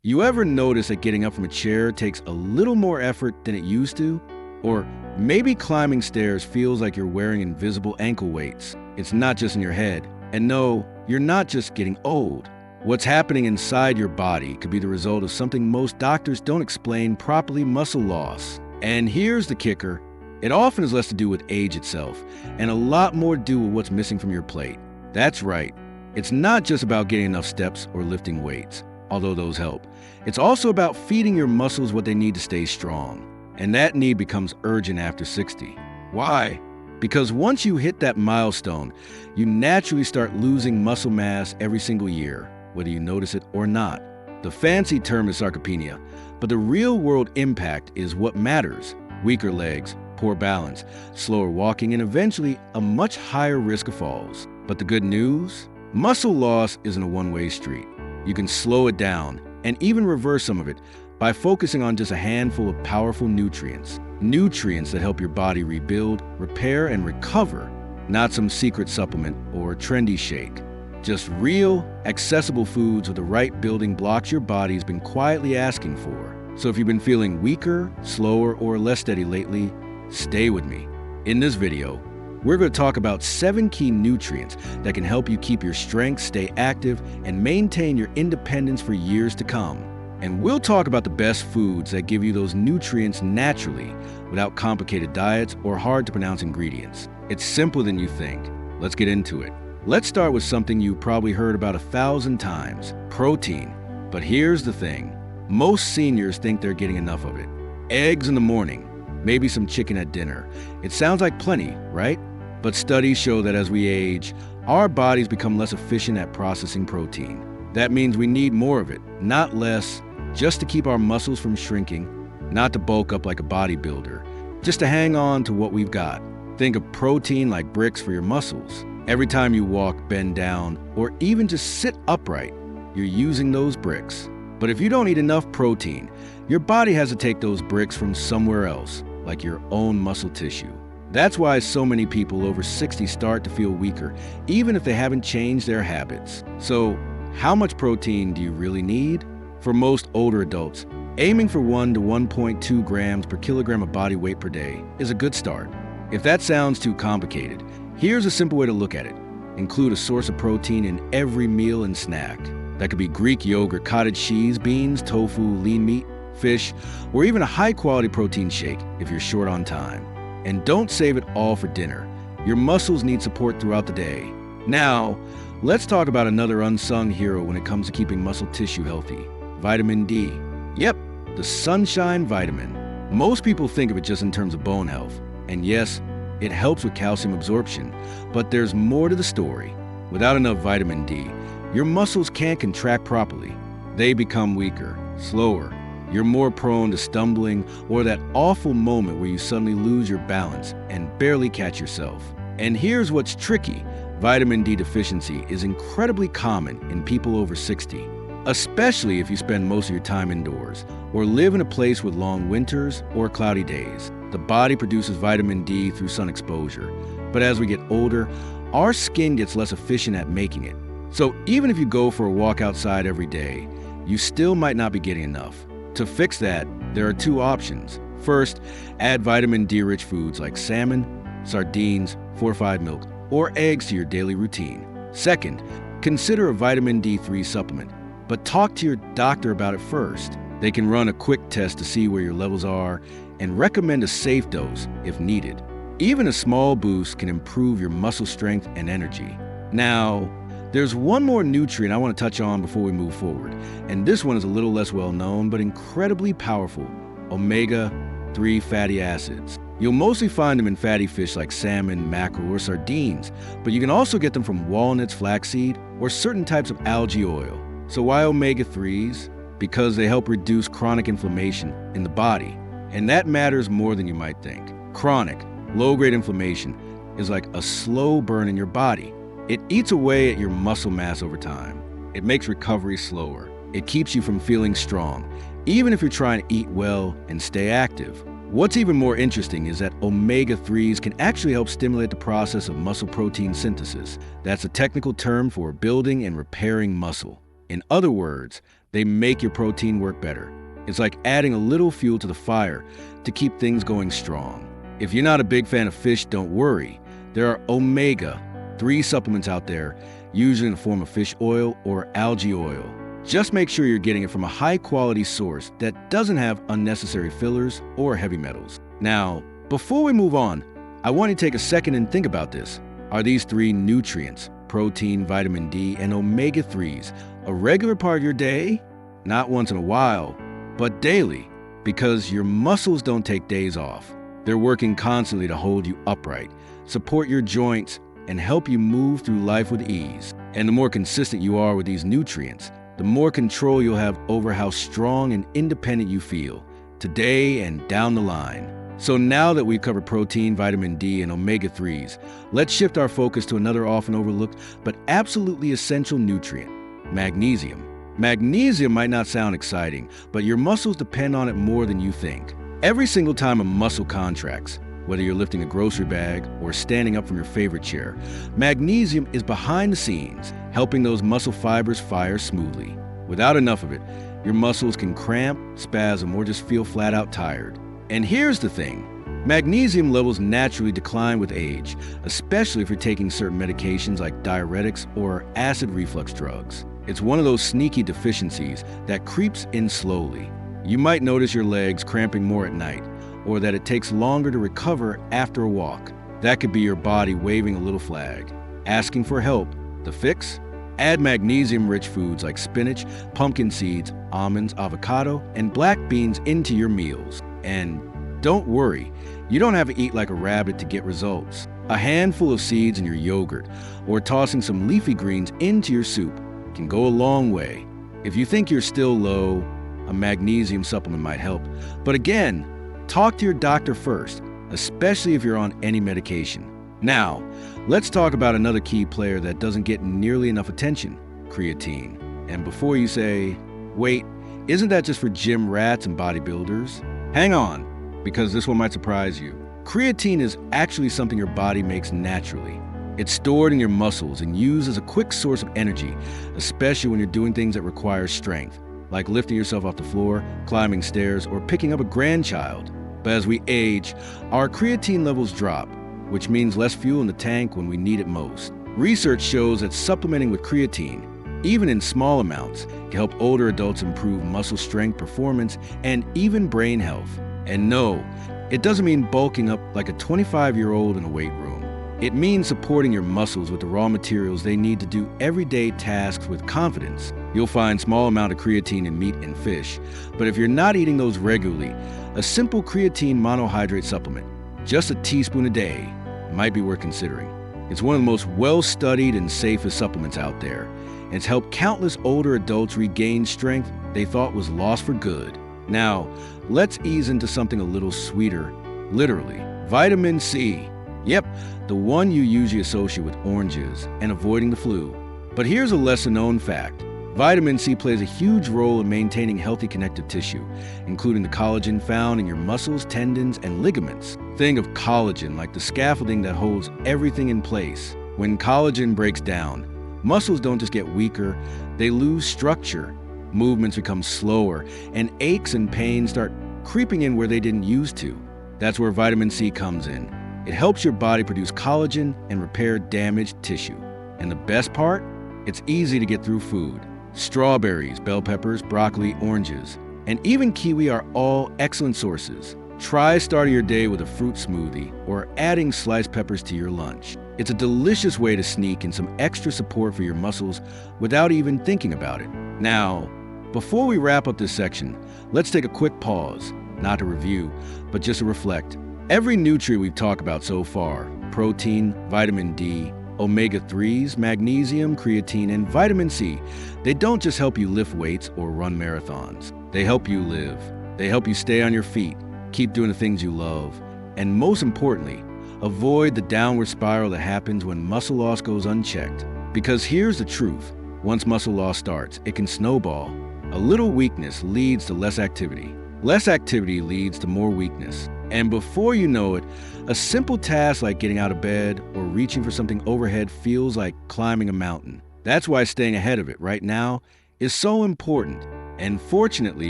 You ever notice that getting up from a chair takes a little more effort than it used to? Or maybe climbing stairs feels like you're wearing invisible ankle weights. It's not just in your head. And no, you're not just getting old. What's happening inside your body could be the result of something most doctors don't explain properly: muscle loss. And here's the kicker. It often has less to do with age itself, and a lot more to do with what's missing from your plate. That's right. It's not just about getting enough steps or lifting weights, although those help. It's also about feeding your muscles what they need to stay strong. And that need becomes urgent after 60. Why? Because once you hit that milestone, you naturally start losing muscle mass every single year, whether you notice it or not. The fancy term is sarcopenia, but the real-world impact is what matters: weaker legs, poor balance, slower walking, and eventually a much higher risk of falls. But the good news? Muscle loss isn't a one-way street. You can slow it down and even reverse some of it by focusing on just a handful of powerful nutrients. Nutrients that help your body rebuild, repair, and recover, not some secret supplement or trendy shake. Just real, accessible foods with the right building blocks your body's been quietly asking for. So if you've been feeling weaker, slower, or less steady lately, stay with me. In this video, we're going to talk about 7 key nutrients that can help you keep your strength, stay active, and maintain your independence for years to come. And we'll talk about the best foods that give you those nutrients naturally, without complicated diets or hard-to-pronounce ingredients. It's simpler than you think. Let's get into it. Let's start with something you probably heard about 1,000 times: protein. But here's the thing. Most seniors think they're getting enough of it. Eggs in the morning, maybe some chicken at dinner. It sounds like plenty, right? But studies show that as we age, our bodies become less efficient at processing protein. That means we need more of it, not less, just to keep our muscles from shrinking, not to bulk up like a bodybuilder, just to hang on to what we've got. Think of protein like bricks for your muscles. Every time you walk, bend down, or even just sit upright, you're using those bricks. But if you don't eat enough protein, your body has to take those bricks from somewhere else, like your own muscle tissue. That's why so many people over 60 start to feel weaker, even if they haven't changed their habits. So, how much protein do you really need? For most older adults, aiming for 1 to 1.2 grams per kilogram of body weight per day is a good start. If that sounds too complicated, here's a simple way to look at it. Include a source of protein in every meal and snack. That could be Greek yogurt, cottage cheese, beans, tofu, lean meat, fish, or even a high-quality protein shake if you're short on time. And don't save it all for dinner. Your muscles need support throughout the day. Now, let's talk about another unsung hero when it comes to keeping muscle tissue healthy: vitamin D. Yep, the sunshine vitamin. Most people think of it just in terms of bone health. And yes, it helps with calcium absorption, but there's more to the story. Without enough vitamin D, your muscles can't contract properly. They become weaker, slower. You're more prone to stumbling or that awful moment where you suddenly lose your balance and barely catch yourself. And here's what's tricky. Vitamin D deficiency is incredibly common in people over 60, especially if you spend most of your time indoors or live in a place with long winters or cloudy days. The body produces vitamin D through sun exposure, but as we get older, our skin gets less efficient at making it. So even if you go for a walk outside every day, you still might not be getting enough. To fix that, there are 2 options. First, add vitamin D-rich foods like salmon, sardines, fortified milk, or eggs to your daily routine. Second, consider a vitamin D3 supplement, but talk to your doctor about it first. They can run a quick test to see where your levels are and recommend a safe dose if needed. Even a small boost can improve your muscle strength and energy. Now, there's one more nutrient I want to touch on before we move forward, and this one is a little less well known but incredibly powerful: omega-3 fatty acids. You'll mostly find them in fatty fish like salmon, mackerel, or sardines, but you can also get them from walnuts, flaxseed, or certain types of algae oil. So why omega-3s? Because they help reduce chronic inflammation in the body, and that matters more than you might think. Chronic, low-grade inflammation is like a slow burn in your body. It eats away at your muscle mass over time. It makes recovery slower. It keeps you from feeling strong, even if you're trying to eat well and stay active. What's even more interesting is that omega-3s can actually help stimulate the process of muscle protein synthesis. That's a technical term for building and repairing muscle. In other words, they make your protein work better. It's like adding a little fuel to the fire to keep things going strong. If you're not a big fan of fish, don't worry. There are omega-3 supplements out there, usually in the form of fish oil or algae oil. Just make sure you're getting it from a high-quality source that doesn't have unnecessary fillers or heavy metals. Now, before we move on, I want you to take a second and think about this. Are these three nutrients, protein, vitamin D, and omega-3s, a regular part of your day? Not once in a while, but daily, because your muscles don't take days off. They're working constantly to hold you upright, support your joints, and help you move through life with ease. And the more consistent you are with these nutrients, the more control you'll have over how strong and independent you feel, today and down the line. So now that we've covered protein, vitamin D, and omega-3s, let's shift our focus to another often overlooked but absolutely essential nutrient, magnesium. Magnesium might not sound exciting, but your muscles depend on it more than you think. Every single time a muscle contracts, whether you're lifting a grocery bag or standing up from your favorite chair, magnesium is behind the scenes, helping those muscle fibers fire smoothly. Without enough of it, your muscles can cramp, spasm, or just feel flat out tired. And here's the thing, magnesium levels naturally decline with age, especially if you're taking certain medications like diuretics or acid reflux drugs. It's one of those sneaky deficiencies that creeps in slowly. You might notice your legs cramping more at night, or that it takes longer to recover after a walk. That could be your body waving a little flag, asking for help. The fix? Add magnesium-rich foods like spinach, pumpkin seeds, almonds, avocado, and black beans into your meals. And don't worry, you don't have to eat like a rabbit to get results. A handful of seeds in your yogurt, or tossing some leafy greens into your soup, can go a long way. If you think you're still low, a magnesium supplement might help. But again, talk to your doctor first, especially if you're on any medication. Now, let's talk about another key player that doesn't get nearly enough attention, creatine. And before you say, wait, isn't that just for gym rats and bodybuilders? Hang on, because this one might surprise you. Creatine is actually something your body makes naturally. It's stored in your muscles and used as a quick source of energy, especially when you're doing things that require strength, like lifting yourself off the floor, climbing stairs, or picking up a grandchild. But as we age, our creatine levels drop, which means less fuel in the tank when we need it most. Research shows that supplementing with creatine, even in small amounts, can help older adults improve muscle strength, performance, and even brain health. And no, it doesn't mean bulking up like a 25-year-old in a weight room. It means supporting your muscles with the raw materials they need to do everyday tasks with confidence. You'll find small amount of creatine in meat and fish, but if you're not eating those regularly, a simple creatine monohydrate supplement, just a teaspoon a day, might be worth considering. It's one of the most well-studied and safest supplements out there, and it's helped countless older adults regain strength they thought was lost for good. Now, let's ease into something a little sweeter, literally. Vitamin C. Yep, the one you usually associate with oranges and avoiding the flu. But here's a lesser-known fact. Vitamin C plays a huge role in maintaining healthy connective tissue, including the collagen found in your muscles, tendons, and ligaments. Think of collagen like the scaffolding that holds everything in place. When collagen breaks down, muscles don't just get weaker, they lose structure. Movements become slower, and aches and pains start creeping in where they didn't used to. That's where vitamin C comes in. It helps your body produce collagen and repair damaged tissue. And the best part? It's easy to get through food. Strawberries, bell peppers, broccoli, oranges, and even kiwi are all excellent sources. Try starting your day with a fruit smoothie or adding sliced peppers to your lunch. It's a delicious way to sneak in some extra support for your muscles without even thinking about it. Now, before we wrap up this section, let's take a quick pause, not to review, but just to reflect. Every nutrient we've talked about so far, protein, vitamin D, omega-3s, magnesium, creatine, and vitamin C, they don't just help you lift weights or run marathons. They help you live. They help you stay on your feet, keep doing the things you love, and most importantly, avoid the downward spiral that happens when muscle loss goes unchecked. Because here's the truth. Once muscle loss starts, it can snowball. A little weakness leads to less activity. Less activity leads to more weakness. And before you know it, a simple task like getting out of bed or reaching for something overhead feels like climbing a mountain. That's why staying ahead of it right now is so important. And fortunately,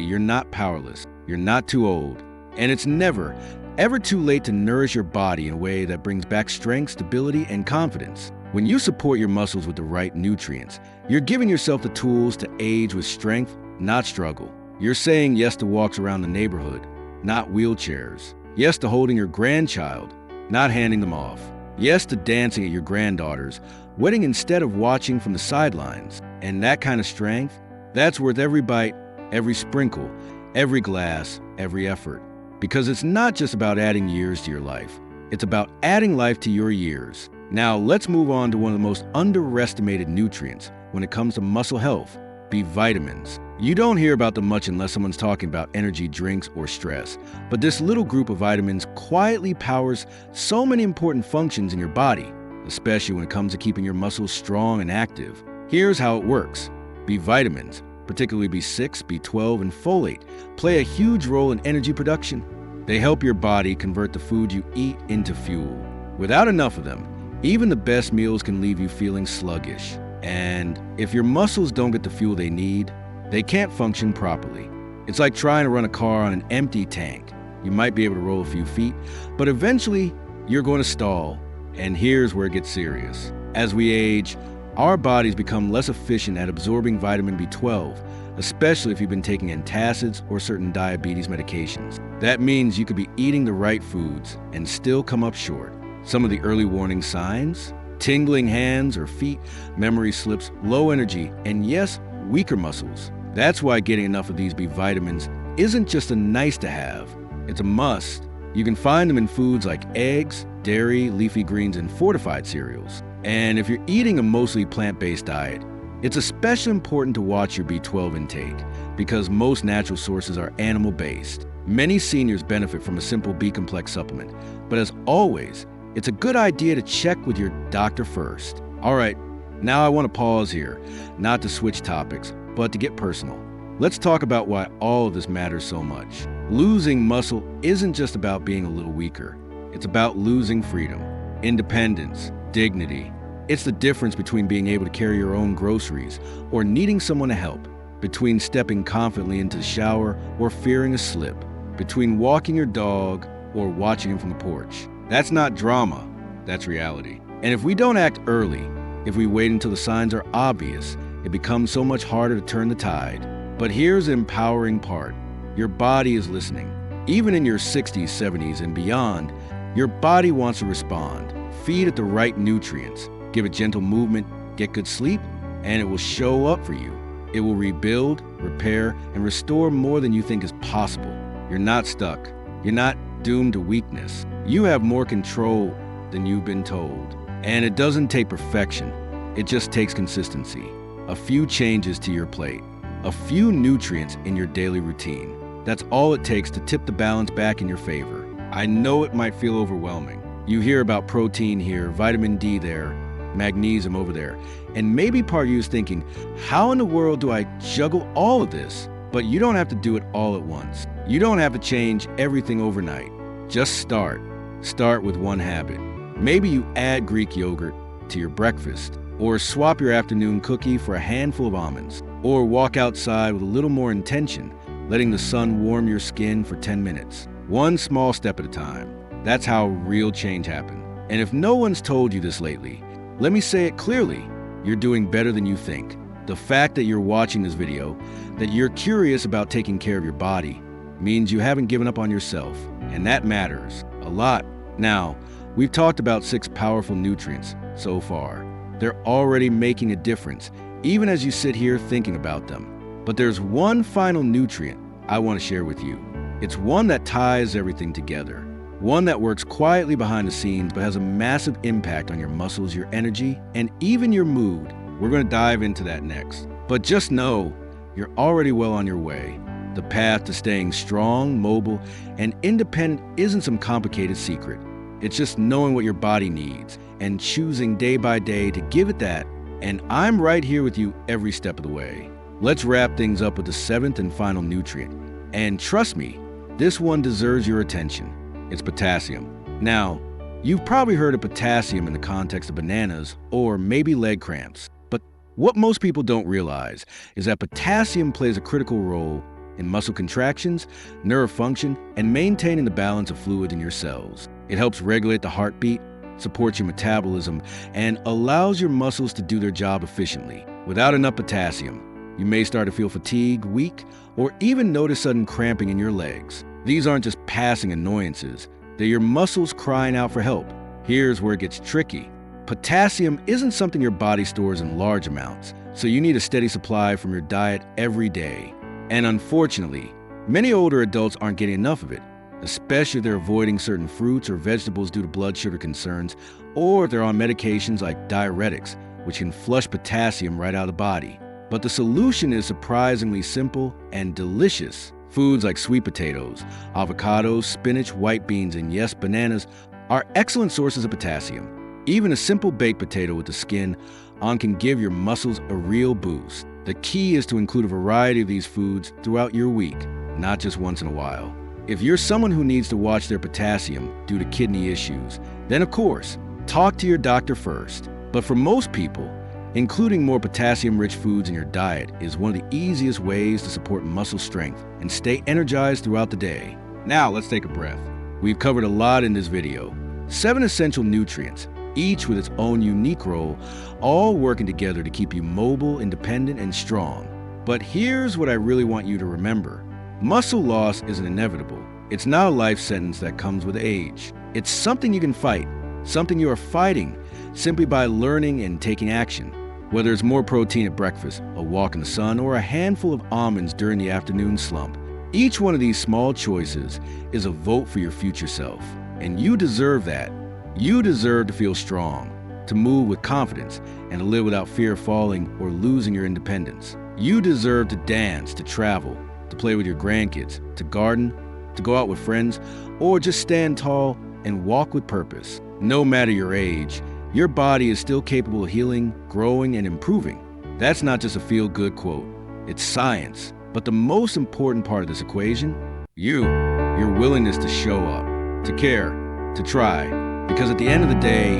you're not powerless. You're not too old. And it's never, ever too late to nourish your body in a way that brings back strength, stability, and confidence. When you support your muscles with the right nutrients, you're giving yourself the tools to age with strength, not struggle. You're saying yes to walks around the neighborhood, not wheelchairs. Yes to holding your grandchild, not handing them off. Yes to dancing at your granddaughter's wedding instead of watching from the sidelines. And that kind of strength, that's worth every bite, every sprinkle, every glass, every effort. Because it's not just about adding years to your life. It's about adding life to your years. Now let's move on to one of the most underestimated nutrients when it comes to muscle health, B vitamins. You don't hear about them much unless someone's talking about energy drinks or stress. But this little group of vitamins quietly powers so many important functions in your body, especially when it comes to keeping your muscles strong and active. Here's how it works. B vitamins, particularly B6, B12, and folate, play a huge role in energy production. They help your body convert the food you eat into fuel. Without enough of them, even the best meals can leave you feeling sluggish. And if your muscles don't get the fuel they need, they can't function properly. It's like trying to run a car on an empty tank. You might be able to roll a few feet, but eventually you're going to stall. And here's where it gets serious. As we age, our bodies become less efficient at absorbing vitamin B12, especially if you've been taking antacids or certain diabetes medications. That means you could be eating the right foods and still come up short. Some of the early warning signs: tingling hands or feet, memory slips, low energy, and yes, weaker muscles. That's why getting enough of these B vitamins isn't just a nice to have, it's a must. You can find them in foods like eggs, dairy, leafy greens, and fortified cereals. And if you're eating a mostly plant-based diet, it's especially important to watch your B12 intake because most natural sources are animal-based. Many seniors benefit from a simple B-complex supplement, but as always, it's a good idea to check with your doctor first. All right, now I want to pause here, not to switch topics, but to get personal. Let's talk about why all of this matters so much. Losing muscle isn't just about being a little weaker. It's about losing freedom, independence, dignity. It's the difference between being able to carry your own groceries or needing someone to help, between stepping confidently into the shower or fearing a slip, between walking your dog or watching him from the porch. That's not drama, that's reality. And if we don't act early, if we wait until the signs are obvious, it becomes so much harder to turn the tide. But here's the empowering part. Your body is listening. Even in your 60s, 70s, and beyond, your body wants to respond. Feed it the right nutrients, give it gentle movement, get good sleep, and it will show up for you. It will rebuild, repair, and restore more than you think is possible. You're not stuck. You're not doomed to weakness. You have more control than you've been told. And it doesn't take perfection. It just takes consistency. A few changes to your plate. A few nutrients in your daily routine. That's all it takes to tip the balance back in your favor. I know it might feel overwhelming. You hear about protein here, vitamin D there, magnesium over there, and maybe part of you is thinking, how in the world do I juggle all of this? But you don't have to do it all at once. You don't have to change everything overnight. Just start. Start with one habit. Maybe you add Greek yogurt to your breakfast, or swap your afternoon cookie for a handful of almonds, or walk outside with a little more intention, letting the sun warm your skin for 10 minutes. One small step at a time. That's how real change happens. And if no one's told you this lately, let me say it clearly. You're doing better than you think. The fact that you're watching this video, that you're curious about taking care of your body, means you haven't given up on yourself. And that matters a lot. Now, we've talked about 6 powerful nutrients so far. They're already making a difference, even as you sit here thinking about them. But there's one final nutrient I want to share with you. It's one that ties everything together. One that works quietly behind the scenes but has a massive impact on your muscles, your energy, and even your mood. We're going to dive into that next. But just know, you're already well on your way. The path to staying strong, mobile, and independent isn't some complicated secret. It's just knowing what your body needs and choosing day by day to give it that. And I'm right here with you every step of the way. Let's wrap things up with the 7th and final nutrient. And trust me, this one deserves your attention. It's potassium. Now, you've probably heard of potassium in the context of bananas or maybe leg cramps. But What most people don't realize is that potassium plays a critical role in muscle contractions, nerve function, and maintaining the balance of fluid in your cells. It helps regulate the heartbeat, supports your metabolism, and allows your muscles to do their job efficiently. Without enough potassium, you may start to feel fatigued, weak, or even notice sudden cramping in your legs. These aren't just passing annoyances, they're your muscles crying out for help. Here's where it gets tricky. Potassium isn't something your body stores in large amounts, so you need a steady supply from your diet every day. And unfortunately, many older adults aren't getting enough of it, especially if they're avoiding certain fruits or vegetables due to blood sugar concerns, or if they're on medications like diuretics, which can flush potassium right out of the body. But the solution is surprisingly simple and delicious. Foods like sweet potatoes, avocados, spinach, white beans, and yes, bananas are excellent sources of potassium. Even a simple baked potato with the skin on can give your muscles a real boost. The key is to include a variety of these foods throughout your week, not just once in a while. If you're someone who needs to watch their potassium due to kidney issues, then of course, talk to your doctor first. But for most people, including more potassium-rich foods in your diet is one of the easiest ways to support muscle strength and stay energized throughout the day. Now let's take a breath. We've covered a lot in this video. 7 essential nutrients, each with its own unique role, all working together to keep you mobile, independent, and strong. But here's what I really want you to remember. Muscle loss isn't inevitable. It's not a life sentence that comes with age. It's something you can fight, something you are fighting simply by learning and taking action. Whether it's more protein at breakfast, a walk in the sun, or a handful of almonds during the afternoon slump, each one of these small choices is a vote for your future self. And you deserve that. You deserve to feel strong, to move with confidence, and to live without fear of falling or losing your independence. You deserve to dance, to travel, to play with your grandkids, to garden, to go out with friends, or just stand tall and walk with purpose. No matter your age, your body is still capable of healing, growing, and improving. That's not just a feel-good quote. It's science. But the most important part of this equation, your willingness to show up, to care, to try. Because at the end of the day,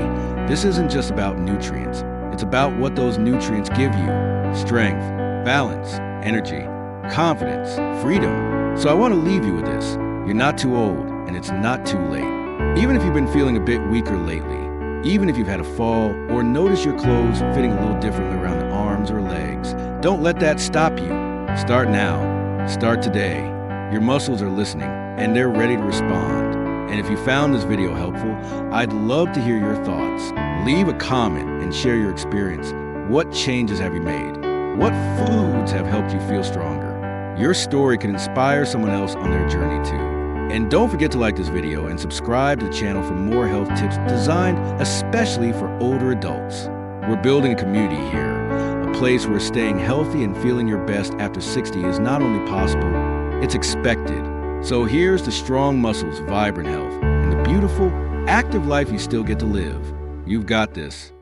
this isn't just about nutrients. It's about what those nutrients give you. Strength, balance, energy, confidence, freedom. So I want to leave you with this. You're not too old, and it's not too late. Even if you've been feeling a bit weaker lately, even if you've had a fall or notice your clothes fitting a little differently around the arms or legs, don't let that stop you. Start now. Start today. Your muscles are listening, and they're ready to respond. And if you found this video helpful, I'd love to hear your thoughts. Leave a comment and share your experience. What changes have you made? What foods have helped you feel stronger? Your story can inspire someone else on their journey too. And don't forget to like this video and subscribe to the channel for more health tips designed especially for older adults. We're building a community here, a place where staying healthy and feeling your best after 60 is not only possible, it's expected. So here's the strong muscles, vibrant health, and the beautiful, active life you still get to live. You've got this.